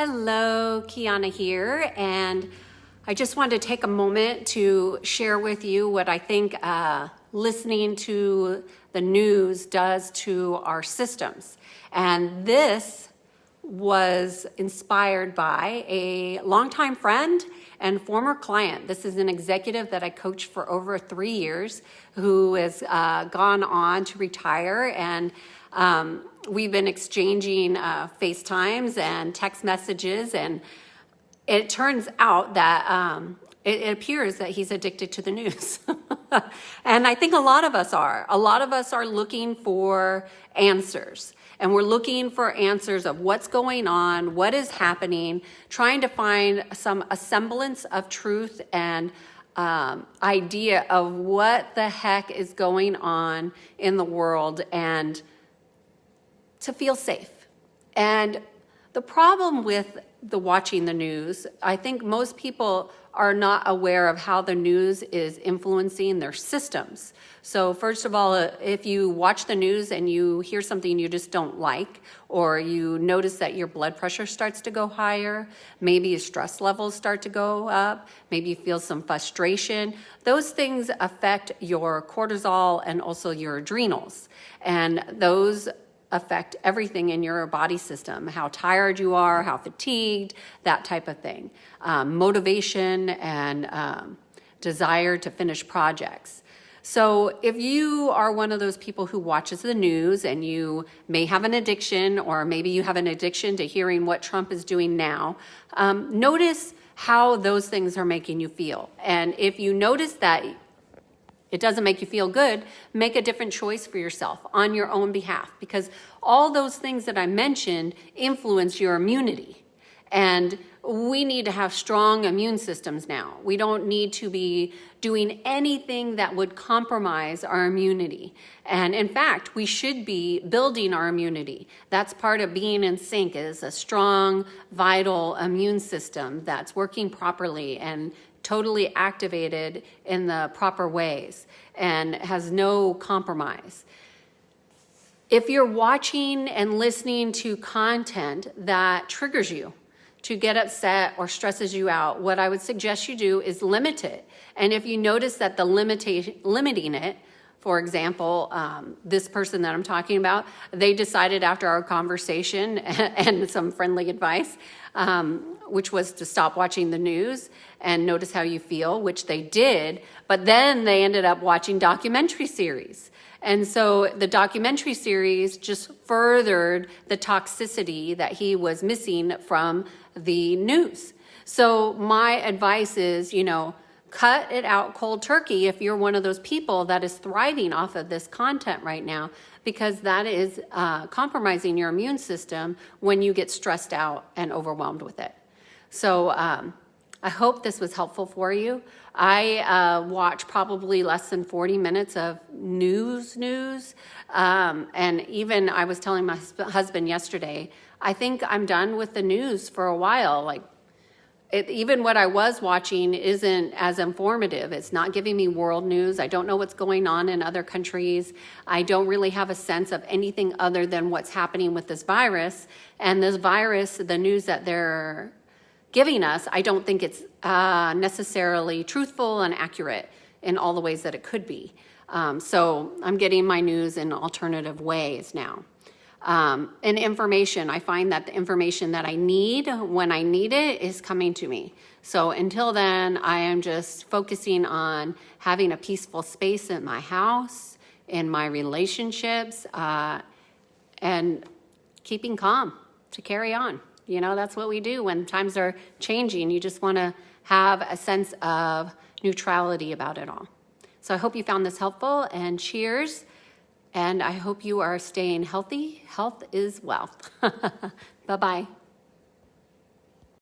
Hello, Kiannaa here, and I just wanted to take a moment to share with you what I think listening to the news does to our systems. And this was inspired by a longtime friend and former client. This is an executive that I coached for over 3 years who has gone on to retire, and we've been exchanging FaceTimes and text messages, and it turns out that it appears that he's addicted to the news. And I think a lot of us are. A lot of us are looking for answers. And we're looking for answers of what's going on, what is happening, trying to find a semblance of truth and idea of what the heck is going on in the world, and to feel safe. And the problem with watching the news, I think most people are not aware of how the news is influencing their systems. So first of all, if you watch the news and you hear something you just don't like, or you notice that your blood pressure starts to go higher, maybe your stress levels start to go up, maybe you feel some frustration, those things affect your cortisol and also your adrenals. And those affect everything in your body system, how tired you are, how fatigued, that type of thing. Motivation and desire to finish projects. So if you are one of those people who watches the news and you may have an addiction, or maybe you have an addiction to hearing what Trump is doing now, notice how those things are making you feel. And if you notice that it doesn't make you feel good, make a different choice for yourself on your own behalf, because all those things that I mentioned influence your immunity. And we need to have strong immune systems now. We don't need to be doing anything that would compromise our immunity. And in fact, we should be building our immunity. That's part of being in sync, is a strong, vital immune system that's working properly and totally activated in the proper ways and has no compromise. If you're watching and listening to content that triggers you to get upset or stresses you out, what I would suggest you do is limit it. And if you notice that the limiting it, for example, this person that I'm talking about, they decided after our conversation and some friendly advice, which was to stop watching the news and notice how you feel, which they did, but then they ended up watching documentary series. And so the documentary series just furthered the toxicity that he was missing from the news. So my advice is, cut it out cold turkey if you're one of those people that is thriving off of this content right now, because that is compromising your immune system when you get stressed out and overwhelmed with it. So I hope this was helpful for you. I watch probably less than 40 minutes of news. And even I was telling my husband yesterday, I think I'm done with the news for a while. Even what I was watching isn't as informative. It's not giving me world news. I don't know what's going on in other countries. I don't really have a sense of anything other than what's happening with this virus. And this virus, the news that they're giving us, I don't think it's necessarily truthful and accurate in all the ways that it could be. So I'm getting my news in alternative ways now. And information, I find that the information that I need when I need it is coming to me. So until then, I am just focusing on having a peaceful space in my house, in my relationships, and keeping calm to carry on. That's what we do when times are changing. You just want to have a sense of neutrality about it all. So I hope you found this helpful, and cheers. And I hope you are staying healthy. Health is wealth. Bye-bye.